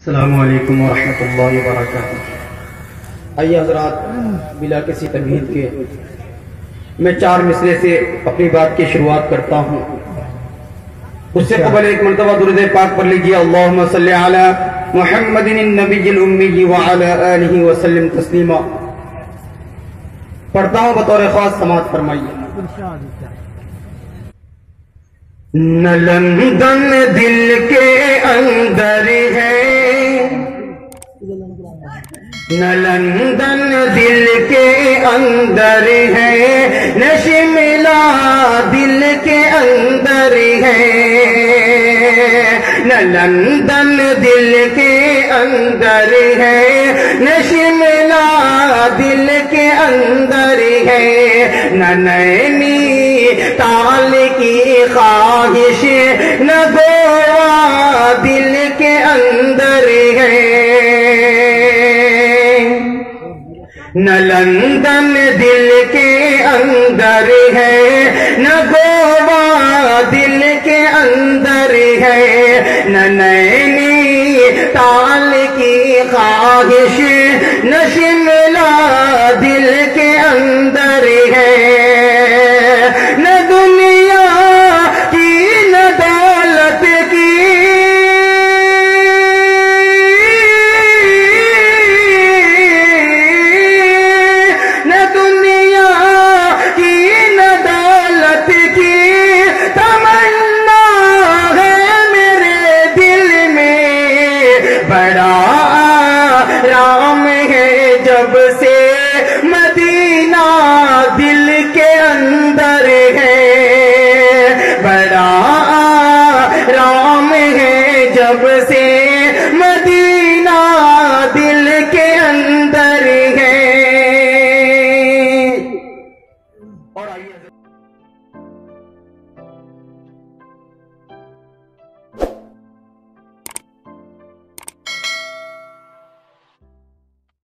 السلام علیکم ورحمۃ اللہ وبرکاتہ۔ آئیے حضرات، بلا کسی تمہید کے میں 4 مصرے سے اپنی بات کی شروعات کرتا ہوں۔ اس سے قبل ایک مرتبہ درود پاک پڑھ لیجیے، اللہم صلی علی محمد النبی الامی وعلی آلہ وسلم تسلیما۔ پڑھتا ہوں بطور خاص، سماعت فرمائیے۔ نہ لندن دل کے اندر ہے، نہ لندن دل کے اندر ہے، نہ شملا دل کے اندر ہے، نہ لندن دل کے اندر ہے، نہ شملا دل کے اندر ہے، نہ نینی تال کی خواہش نہ گوا دل کے اندر ہے، نہ لندن دل کے اندر ہے، نہ گوا دل کے اندر ہے، نہ نینی تال کی خواہش نہ شملا دل کے اندر ہے، نہ دنیا کی نہ دولت کی، نہ دنیا کی نہ دولت کی تمنا ہے میرے دل میں، بڑا آرام ہے جب سے مدینہ دل کے اندر ہے،